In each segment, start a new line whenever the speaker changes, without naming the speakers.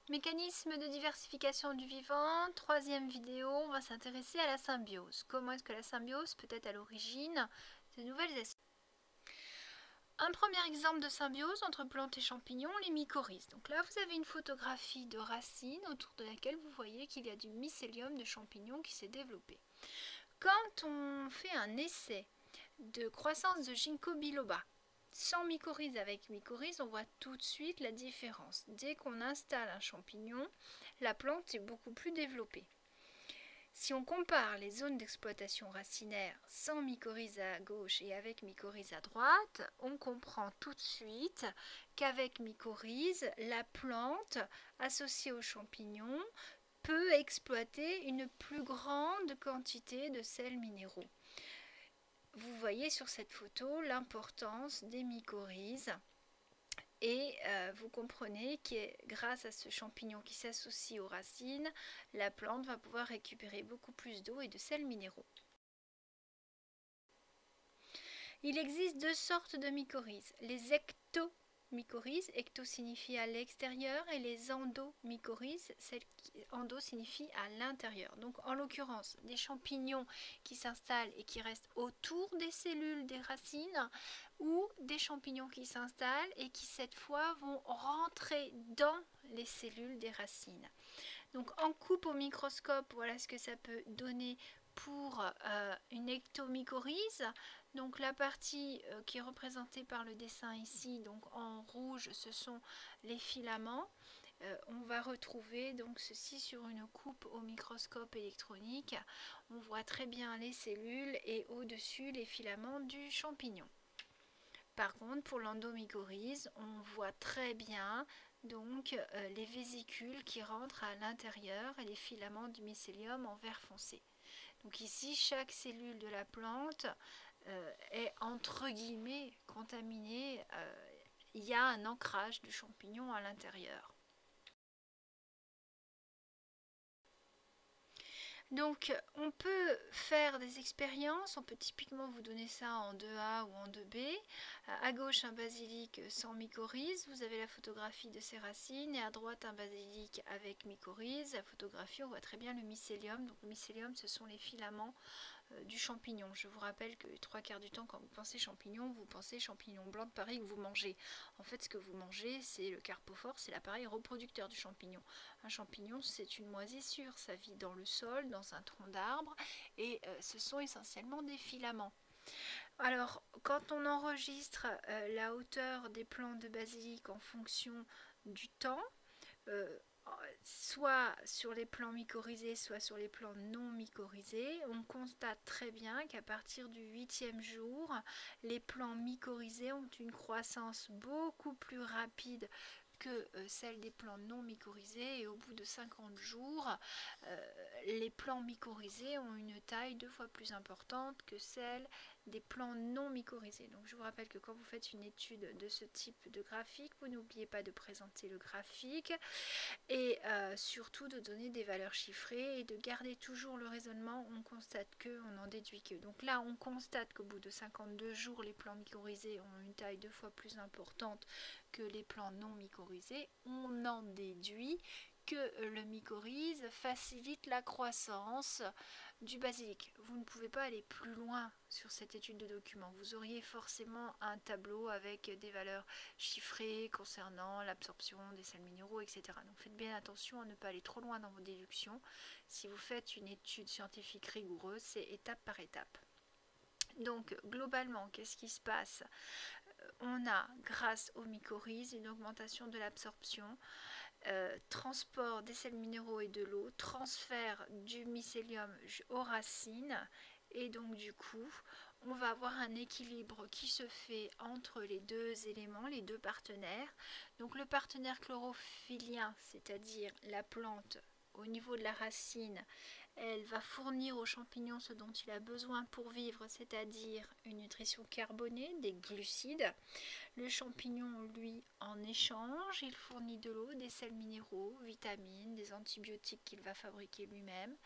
Mécanisme de diversification du vivant, troisième vidéo, on va s'intéresser à la symbiose. Comment est-ce que la symbiose peut être à l'origine de nouvelles espèces? Un premier exemple de symbiose entre plantes et champignons, les mycorhizes. Donc là, vous avez une photographie de racines autour de laquelle vous voyez qu'il y a du mycélium de champignons qui s'est développé. Quand on fait un essai de croissance de ginkgo biloba, sans mycorhize avec mycorhize, on voit tout de suite la différence. Dès qu'on installe un champignon, la plante est beaucoup plus développée. Si on compare les zones d'exploitation racinaire sans mycorhize à gauche et avec mycorhize à droite, on comprend tout de suite qu'avec mycorhize, la plante associée au champignon peut exploiter une plus grande quantité de sels minéraux. Vous voyez sur cette photo l'importance des mycorhizes et vous comprenez que grâce à ce champignon qui s'associe aux racines, la plante va pouvoir récupérer beaucoup plus d'eau et de sels minéraux. Il existe deux sortes de mycorhizes, les ectomycorhizes, ecto signifie à l'extérieur, et les endomycorhizes, endo signifie à l'intérieur. Donc en l'occurrence, des champignons qui s'installent et qui restent autour des cellules des racines, ou des champignons qui s'installent et qui cette fois vont rentrer dans les cellules des racines. Donc en coupe au microscope, voilà ce que ça peut donner pour une ectomycorhize. Donc la partie qui est représentée par le dessin ici, donc en rouge, ce sont les filaments. On va retrouver donc ceci sur une coupe au microscope électronique. On voit très bien les cellules et au-dessus les filaments du champignon. Par contre, pour l'endomycorhize, on voit très bien donc les vésicules qui rentrent à l'intérieur et les filaments du mycélium en vert foncé. Donc ici, chaque cellule de la plante est entre guillemets contaminée. Il y a un ancrage du champignon à l'intérieur. Donc on peut faire des expériences, on peut typiquement vous donner ça en 2A ou en 2B. À gauche un basilic sans mycorhize, vous avez la photographie de ses racines, et à droite un basilic avec mycorhize. La photographie, on voit très bien le mycélium. Donc le mycélium, ce sont les filaments du champignon. Je vous rappelle que les 3/4 du temps, quand vous pensez champignon, vous pensez champignon blanc de Paris que vous mangez. En fait, ce que vous mangez, c'est le carpophore, c'est l'appareil reproducteur du champignon. Un champignon, c'est une moisissure, ça vit dans le sol, dans un tronc d'arbre, et ce sont essentiellement des filaments. Alors, quand on enregistre la hauteur des plants de basilic en fonction du temps, soit sur les plants mycorhizés, soit sur les plants non mycorhizés, on constate très bien qu'à partir du 8e jour, les plants mycorhizés ont une croissance beaucoup plus rapide que celle des plants non mycorhizés, et au bout de 50 jours, les plants mycorhizés ont une taille 2 fois plus importante que celle des plants non mycorhizés. Donc je vous rappelle que quand vous faites une étude de ce type de graphique, vous n'oubliez pas de présenter le graphique et surtout de donner des valeurs chiffrées et de garder toujours le raisonnement. On constate que, on en déduit que. Donc là, on constate qu'au bout de 52 jours, les plants mycorhizés ont une taille 2 fois plus importante que les plants non mycorhizés. On en déduit que le mycorhize facilite la croissance du basilic. Vous ne pouvez pas aller plus loin sur cette étude de document. Vous auriez forcément un tableau avec des valeurs chiffrées concernant l'absorption des sels minéraux, etc. Donc faites bien attention à ne pas aller trop loin dans vos déductions. Si vous faites une étude scientifique rigoureuse, c'est étape par étape. Donc globalement, qu'est-ce qui se passe? On a, grâce aux mycorhizes, une augmentation de l'absorption, transport des sels minéraux et de l'eau, transfert du mycélium aux racines, et donc du coup on va avoir un équilibre qui se fait entre les deux éléments, les deux partenaires. Donc le partenaire chlorophyllien, c'est-à-dire la plante au niveau de la racine, elle va fournir au champignon ce dont il a besoin pour vivre, c'est-à-dire une nutrition carbonée, des glucides. Le champignon, lui, en échange, il fournit de l'eau, des sels minéraux, vitamines, des antibiotiques qu'il va fabriquer lui-même.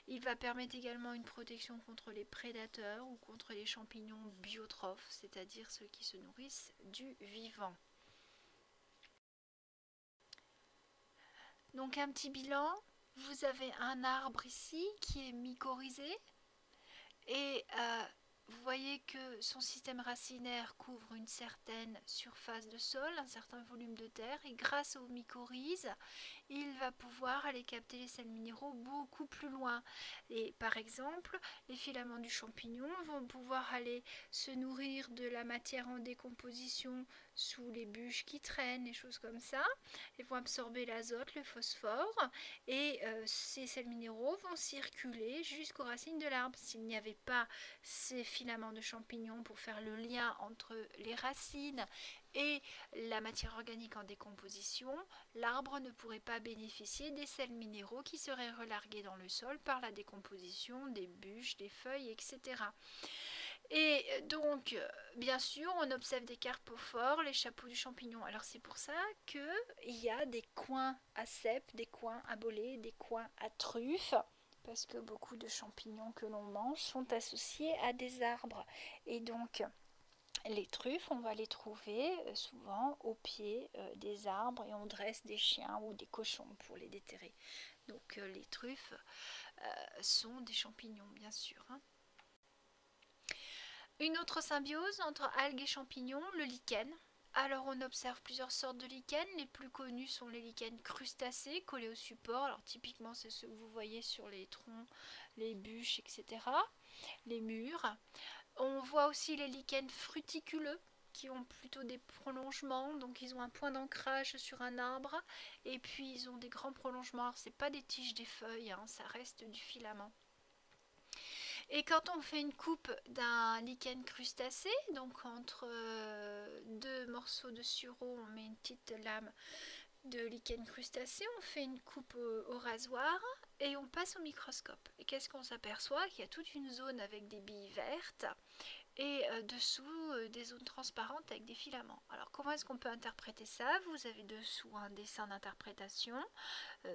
Il va permettre également une protection contre les prédateurs ou contre les champignons biotrophes, c'est-à-dire ceux qui se nourrissent du vivant. Donc un petit bilan, vous avez un arbre ici qui est mycorhizé et vous voyez que son système racinaire couvre une certaine surface de sol, un certain volume de terre, et grâce aux mycorhizes, il va pouvoir aller capter les sels minéraux beaucoup plus loin. Et par exemple, les filaments du champignon vont pouvoir aller se nourrir de la matière en décomposition sous les bûches qui traînent, les choses comme ça. Ils vont absorber l'azote, le phosphore, et ces sels minéraux vont circuler jusqu'aux racines de l'arbre. S'il n'y avait pas ces filaments de champignons pour faire le lien entre les racines et la matière organique en décomposition, l'arbre ne pourrait pas bénéficier des sels minéraux qui seraient relargués dans le sol par la décomposition des bûches, des feuilles, etc. Et donc, bien sûr, on observe des carpophores, les chapeaux du champignon. Alors c'est pour ça qu'il y a des coins à cèpes, des coins à bolets, des coins à truffes, parce que beaucoup de champignons que l'on mange sont associés à des arbres. Et donc, les truffes, on va les trouver souvent au pied des arbres et on dresse des chiens ou des cochons pour les déterrer. Donc les truffes sont des champignons, bien sûr. Hein. Une autre symbiose entre algues et champignons, le lichen. Alors on observe plusieurs sortes de lichens, les plus connus sont les lichens crustacés collés au support, alors typiquement c'est ceux que vous voyez sur les troncs, les bûches, etc., les murs. On voit aussi les lichens fruticuleux qui ont plutôt des prolongements, donc ils ont un point d'ancrage sur un arbre et puis ils ont des grands prolongements, alors c'est pas des tiges des feuilles, hein, ça reste du filament. Et quand on fait une coupe d'un lichen crustacé, donc entre deux morceaux de sureau, on met une petite lame de lichen crustacé, on fait une coupe au rasoir et on passe au microscope. Et qu'est-ce qu'on s'aperçoit? Qu'il y a toute une zone avec des billes vertes et dessous des zones transparentes avec des filaments. Alors comment est-ce qu'on peut interpréter ça? Vous avez dessous un dessin d'interprétation.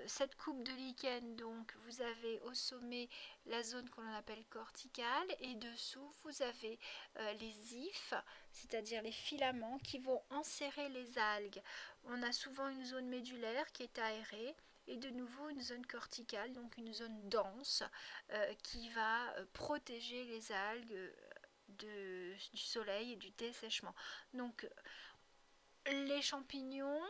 Cette coupe de lichen, donc vous avez au sommet la zone qu'on appelle corticale et dessous vous avez les ifs, c'est-à-dire les filaments qui vont enserrer les algues. On a souvent une zone médulaire qui est aérée et de nouveau une zone corticale, donc une zone dense qui va protéger les algues du soleil et du dessèchement. Donc les champignons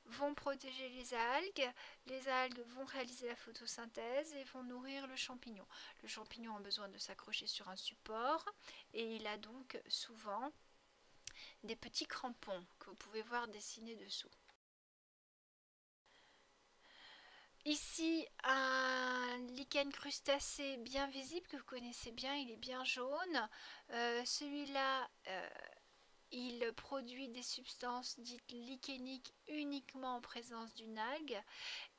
vont protéger les algues vont réaliser la photosynthèse et vont nourrir le champignon. Le champignon a besoin de s'accrocher sur un support et il a donc souvent des petits crampons que vous pouvez voir dessinés dessous. Ici, un lichen crustacé bien visible que vous connaissez bien, il est bien jaune. Celui-là, il produit des substances dites lichéniques uniquement en présence d'une algue.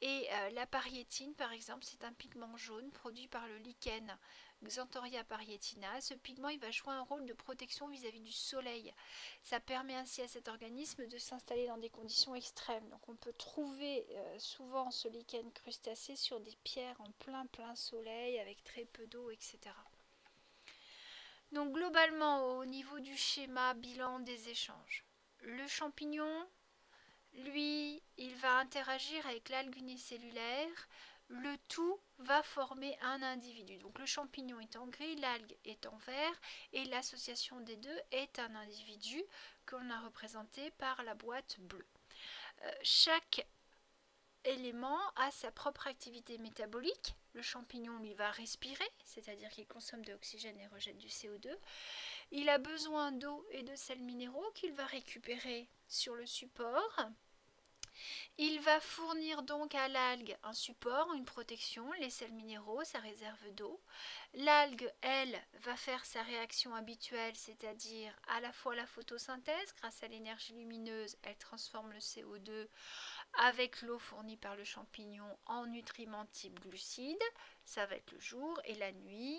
Et la pariétine, par exemple, c'est un pigment jaune produit par le lichen Xanthoria parietina. Ce pigment, il va jouer un rôle de protection vis-à-vis du soleil. Ça permet ainsi à cet organisme de s'installer dans des conditions extrêmes. Donc on peut trouver souvent ce lichen crustacé sur des pierres en plein soleil avec très peu d'eau, etc. Donc globalement, au niveau du schéma bilan des échanges, le champignon, lui, il va interagir avec l'algue unicellulaire. Le tout va former un individu. Donc le champignon est en gris, l'algue est en vert et l'association des deux est un individu qu'on a représenté par la boîte bleue. Chaque élément a sa propre activité métabolique. Le champignon, lui, va respirer, c'est-à-dire qu'il consomme de l'oxygène et rejette du CO2. Il a besoin d'eau et de sels minéraux qu'il va récupérer sur le support. Il va fournir donc à l'algue un support, une protection, les sels minéraux, sa réserve d'eau. L'algue, elle, va faire sa réaction habituelle, c'est-à-dire à la fois la photosynthèse, grâce à l'énergie lumineuse, elle transforme le CO2 avec l'eau fournie par le champignon en nutriments type glucides. Ça va être le jour et la nuit.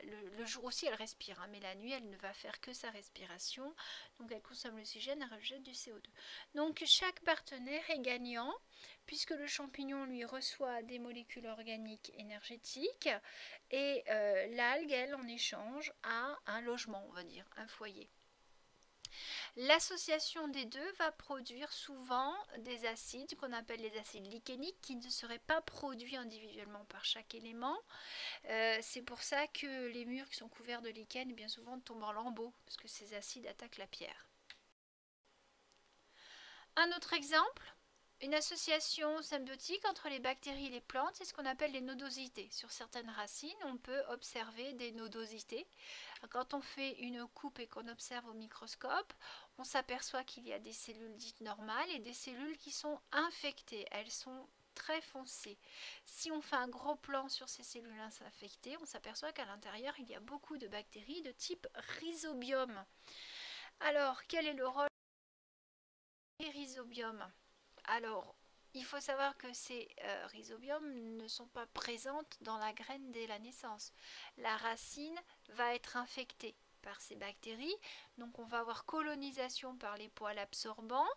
Le jour aussi, elle respire, hein, mais la nuit, elle ne va faire que sa respiration. Donc, elle consomme l'oxygène et rejette du CO2. Donc, chaque partenaire est gagnant puisque le champignon, lui, reçoit des molécules organiques énergétiques et l'algue, elle, en échange, a un logement, on va dire, un foyer. L'association des deux va produire souvent des acides qu'on appelle les acides lichéniques qui ne seraient pas produits individuellement par chaque élément. C'est pour ça que les murs qui sont couverts de lichen bien souvent tombent en lambeaux parce que ces acides attaquent la pierre. Un autre exemple, une association symbiotique entre les bactéries et les plantes, c'est ce qu'on appelle les nodosités. Sur certaines racines, on peut observer des nodosités. Quand on fait une coupe et qu'on observe au microscope, on s'aperçoit qu'il y a des cellules dites normales et des cellules qui sont infectées. Elles sont très foncées. Si on fait un gros plan sur ces cellules infectées, on s'aperçoit qu'à l'intérieur, il y a beaucoup de bactéries de type rhizobium. Alors, quel est le rôle des rhizobiums? Alors, il faut savoir que ces rhizobiums ne sont pas présentes dans la graine dès la naissance. La racine va être infectée par ces bactéries, donc on va avoir colonisation par les poils absorbants.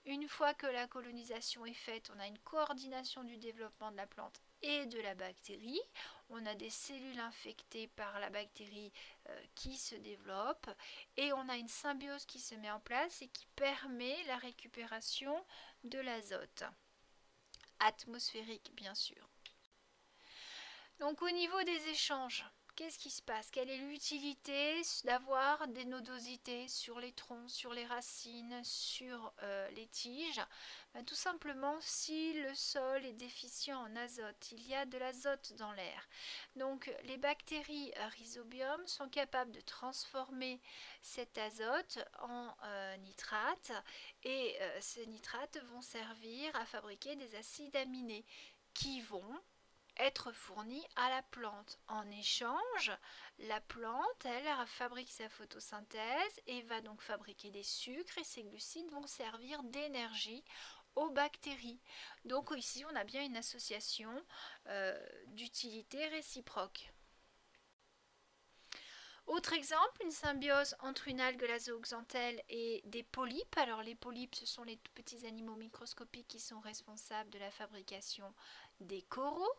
Une fois que la colonisation est faite, on a une coordination du développement de la plante et de la bactérie. On a des cellules infectées par la bactérie qui se développent et on a une symbiose qui se met en place et qui permet la récupération de l'azote atmosphérique, bien sûr. Donc au niveau des échanges, qu'est-ce qui se passe? Quelle est l'utilité d'avoir des nodosités sur les troncs, sur les racines, sur les tiges? Tout simplement, si le sol est déficient en azote, il y a de l'azote dans l'air. Donc les bactéries rhizobium sont capables de transformer cet azote en nitrate et ces nitrates vont servir à fabriquer des acides aminés qui vont être fournis à la plante. En échange, la plante, elle, fabrique sa photosynthèse et va donc fabriquer des sucres et ces glucides vont servir d'énergie aux bactéries. Donc ici, on a bien une association d'utilité réciproque. Autre exemple, une symbiose entre une algue lazooxanthelle et des polypes. Alors les polypes, ce sont les tout petits animaux microscopiques qui sont responsables de la fabrication des coraux.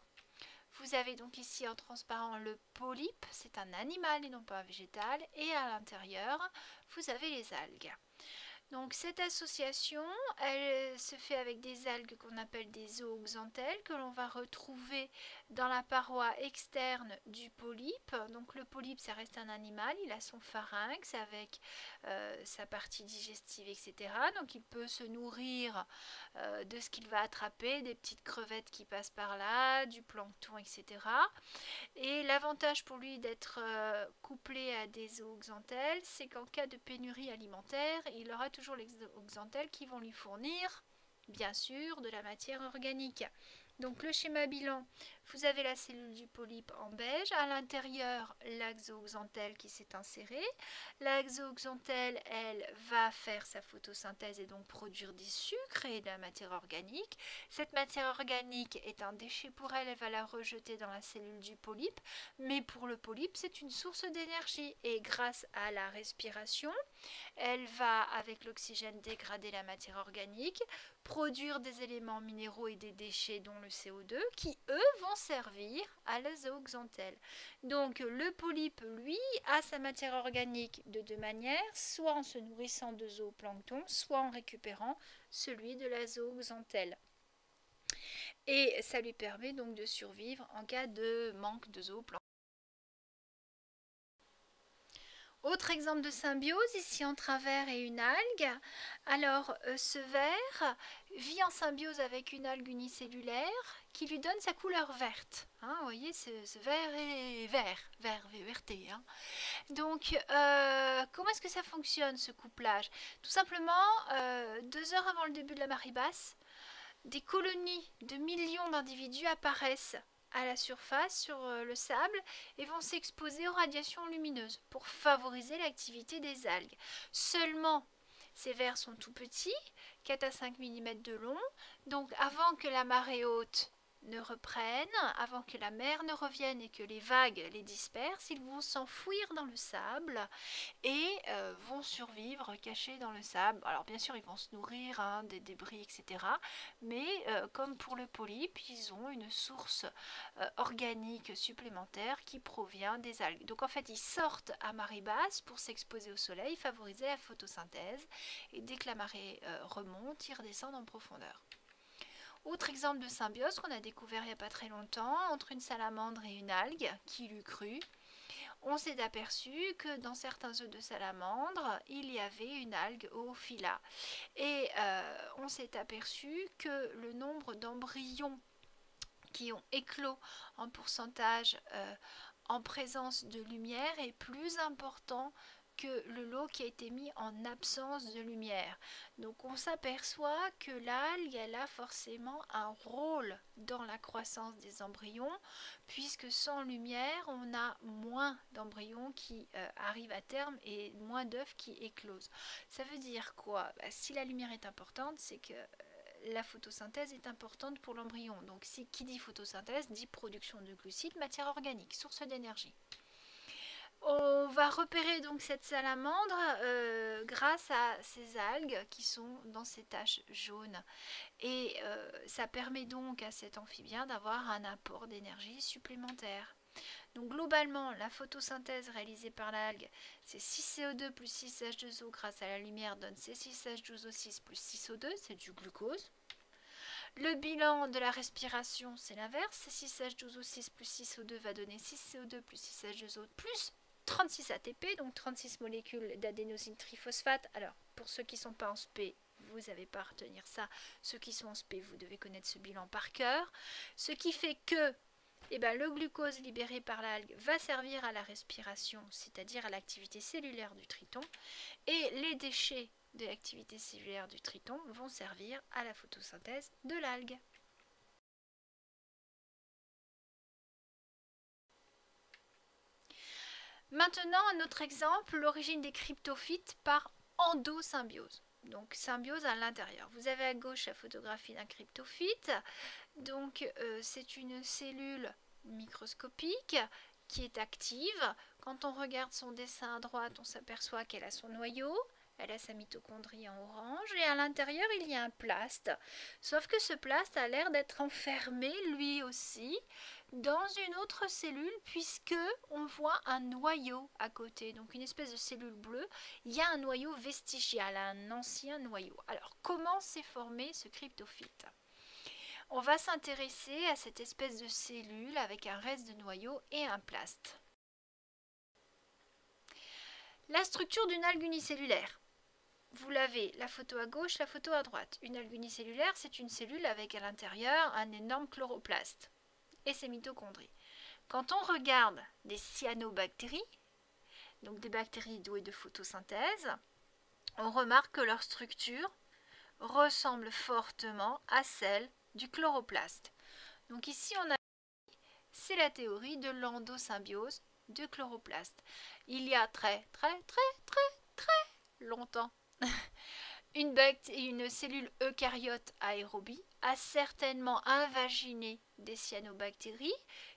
Vous avez donc ici en transparent le polype, c'est un animal et non pas un végétal, et à l'intérieur, vous avez les algues. Donc cette association, elle se fait avec des algues qu'on appelle des zooxanthelles que l'on va retrouver dans la paroi externe du polype. Donc le polype, ça reste un animal, il a son pharynx avec sa partie digestive, etc. Donc il peut se nourrir de ce qu'il va attraper, des petites crevettes qui passent par là, du plancton, etc. Et l'avantage pour lui d'être couplé à des zooxanthelles, c'est qu'en cas de pénurie alimentaire, il aura toujours les zooxanthelles qui vont lui fournir, bien sûr, de la matière organique. Donc le schéma bilan, vous avez la cellule du polype en beige, à l'intérieur la zooxanthelle qui s'est insérée. La zooxanthelle, elle, va faire sa photosynthèse et donc produire des sucres et de la matière organique. Cette matière organique est un déchet pour elle, elle va la rejeter dans la cellule du polype, mais pour le polype, c'est une source d'énergie et grâce à la respiration, elle va, avec l'oxygène, dégrader la matière organique, produire des éléments minéraux et des déchets dont le CO2 qui, eux, vont servir à la zooxanthelle. Donc le polype, lui, a sa matière organique de deux manières, soit en se nourrissant de zooplancton, soit en récupérant celui de la zooxanthelle. Et ça lui permet donc de survivre en cas de manque de zooplancton. Autre exemple de symbiose, ici entre un ver et une algue. Alors ce ver vit en symbiose avec une algue unicellulaire qui lui donne sa couleur verte. Hein, vous voyez, ce ver est vert, V-E-R-T. Hein. Donc comment est-ce que ça fonctionne ce couplage? Tout simplement, 2 heures avant le début de la marée basse, des colonies de millions d'individus apparaissent à la surface, sur le sable, et vont s'exposer aux radiations lumineuses pour favoriser l'activité des algues. Seulement, ces vers sont tout petits, 4 à 5 mm de long, donc avant que la marée haute ne reprennent, avant que la mer ne revienne et que les vagues les dispersent, ils vont s'enfouir dans le sable et vont survivre cachés dans le sable. Alors bien sûr, ils vont se nourrir des débris, etc. Mais comme pour le polype, ils ont une source organique supplémentaire qui provient des algues. Donc en fait, ils sortent à marée basse pour s'exposer au soleil, favoriser la photosynthèse. Et dès que la marée remonte, ils redescendent en profondeur. Autre exemple de symbiose qu'on a découvert il n'y a pas très longtemps entre une salamandre et une algue, qui l'eût cru. On s'est aperçu que dans certains œufs de salamandre, il y avait une algue Oophila. Et on s'est aperçu que le nombre d'embryons qui ont éclos en pourcentage en présence de lumière est plus important que le lot qui a été mis en absence de lumière. Donc on s'aperçoit que l'algue, elle a forcément un rôle dans la croissance des embryons, puisque sans lumière, on a moins d'embryons qui arrivent à terme et moins d'œufs qui éclosent. Ça veut dire quoi? Si la lumière est importante, c'est que la photosynthèse est importante pour l'embryon. Donc qui dit photosynthèse dit production de glucides, matière organique, source d'énergie. On va repérer donc cette salamandre grâce à ces algues qui sont dans ces taches jaunes. Et ça permet donc à cet amphibien d'avoir un apport d'énergie supplémentaire. Donc globalement, la photosynthèse réalisée par l'algue, c'est 6CO2 plus 6H2O grâce à la lumière donne C6H12O6 plus 6O2, c'est du glucose. Le bilan de la respiration, c'est l'inverse, C6H12O6 plus 6O2 va donner 6CO2 plus 6H2O plus 36 ATP, donc 36 molécules d'adénosine triphosphate. Alors, pour ceux qui ne sont pas en SP, vous n'avez pas à retenir ça. Ceux qui sont en SP, vous devez connaître ce bilan par cœur. Ce qui fait que le glucose libéré par l'algue va servir à la respiration, c'est-à-dire à l'activité cellulaire du triton, et les déchets de l'activité cellulaire du triton vont servir à la photosynthèse de l'algue. Maintenant, un autre exemple, l'origine des cryptophytes par endosymbiose. Donc symbiose à l'intérieur. Vous avez à gauche la photographie d'un cryptophyte. Donc c'est une cellule microscopique qui est active. Quand on regarde son dessin à droite, on s'aperçoit qu'elle a son noyau. Elle a sa mitochondrie en orange et à l'intérieur il y a un plast. Sauf que ce plast a l'air d'être enfermé lui aussi dans une autre cellule puisque on voit un noyau à côté. Donc une espèce de cellule bleue, il y a un noyau vestigial, un ancien noyau. Alors comment s'est formé ce cryptophyte? On va s'intéresser à cette espèce de cellule avec un reste de noyau et un plast. La structure d'une algue unicellulaire. Vous l'avez, la photo à gauche, la photo à droite. Une algue unicellulaire, c'est une cellule avec à l'intérieur un énorme chloroplaste et ses mitochondries. Quand on regarde des cyanobactéries, donc des bactéries douées de photosynthèse, on remarque que leur structure ressemble fortement à celle du chloroplaste. Donc ici, c'est la théorie de l'endosymbiose de chloroplaste. Il y a très longtemps, une cellule eucaryote aérobie a certainement invaginé des cyanobactéries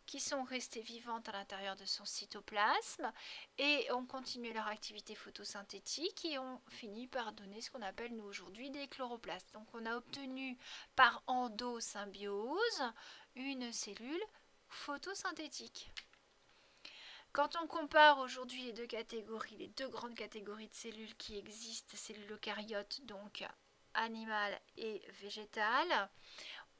qui sont restées vivantes à l'intérieur de son cytoplasme et ont continué leur activité photosynthétique et ont fini par donner ce qu'on appelle nous aujourd'hui des chloroplastes. Donc on a obtenu par endosymbiose une cellule photosynthétique. Quand on compare aujourd'hui les deux catégories, les deux grandes catégories de cellules qui existent, cellules eucaryotes, donc animales et végétales,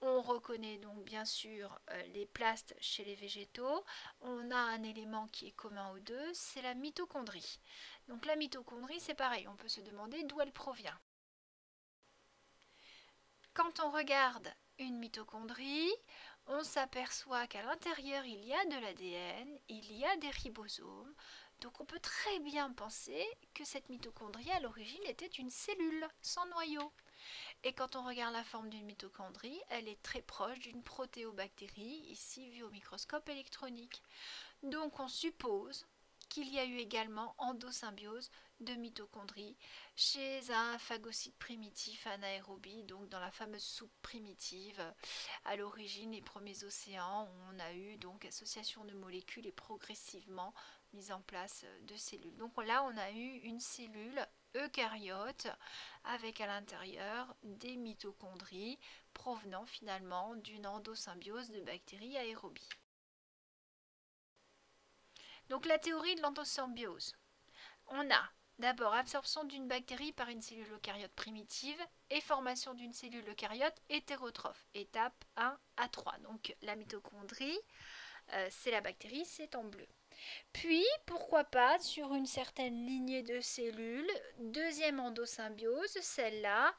on reconnaît donc bien sûr les plastes chez les végétaux. On a un élément qui est commun aux deux, c'est la mitochondrie. Donc la mitochondrie, c'est pareil, on peut se demander d'où elle provient. Quand on regarde une mitochondrie, on s'aperçoit qu'à l'intérieur il y a de l'ADN, il y a des ribosomes, donc on peut très bien penser que cette mitochondrie à l'origine était une cellule sans noyau. Et quand on regarde la forme d'une mitochondrie, elle est très proche d'une protéobactérie, ici vue au microscope électronique. Donc on suppose qu'il y a eu également endosymbiose de mitochondries chez un phagocyte primitif anaérobie, donc dans la fameuse soupe primitive. À l'origine, les premiers océans, on a eu donc association de molécules et progressivement mise en place de cellules. Donc là, on a eu une cellule eucaryote avec à l'intérieur des mitochondries provenant finalement d'une endosymbiose de bactéries aérobies. Donc la théorie de l'endosymbiose. On a d'abord absorption d'une bactérie par une cellule eucaryote primitive et formation d'une cellule eucaryote hétérotrophe, étape 1 à 3. Donc la mitochondrie, c'est la bactérie, c'est en bleu. Puis, pourquoi pas, sur une certaine lignée de cellules, deuxième endosymbiose, celle-là,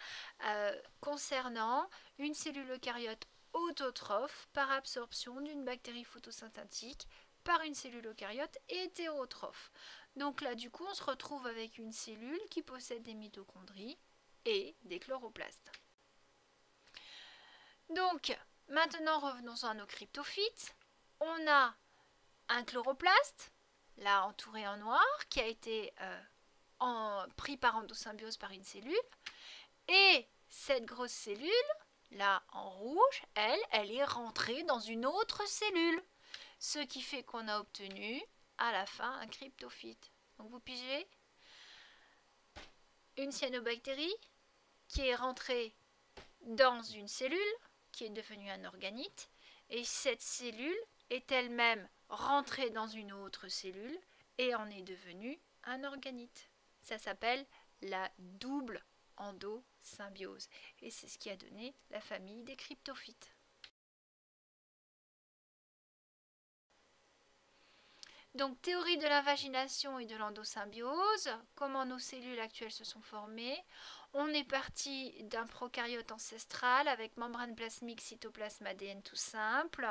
concernant une cellule eucaryote autotrophe par absorption d'une bactérie photosynthétique par une cellule eucaryote hétérotrophe. Donc là, du coup, on se retrouve avec une cellule qui possède des mitochondries et des chloroplastes. Donc, maintenant, revenons à nos cryptophytes. On a un chloroplaste, là entouré en noir, qui a été pris par endosymbiose par une cellule. Et cette grosse cellule, là en rouge, elle est rentrée dans une autre cellule. Ce qui fait qu'on a obtenu à la fin un cryptophyte. Donc vous pigez une cyanobactérie qui est rentrée dans une cellule, qui est devenue un organite. Et cette cellule est elle-même rentrée dans une autre cellule et en est devenue un organite. Ça s'appelle la double endosymbiose. Et c'est ce qui a donné la famille des cryptophytes. Donc, théorie de l'invagination et de l'endosymbiose, comment nos cellules actuelles se sont formées. On est parti d'un prokaryote ancestral avec membrane plasmique, cytoplasme, ADN tout simple.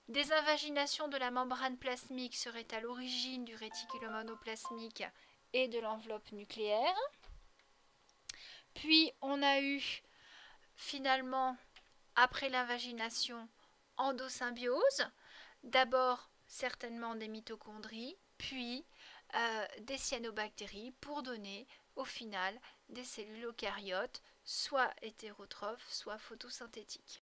Des invaginations de la membrane plasmique seraient à l'origine du réticulum monoplasmique et de l'enveloppe nucléaire. Puis on a eu finalement, après l'invagination, endosymbiose. D'abord certainement des mitochondries, puis des cyanobactéries pour donner au final des cellules eucaryotes, soit hétérotrophes, soit photosynthétiques.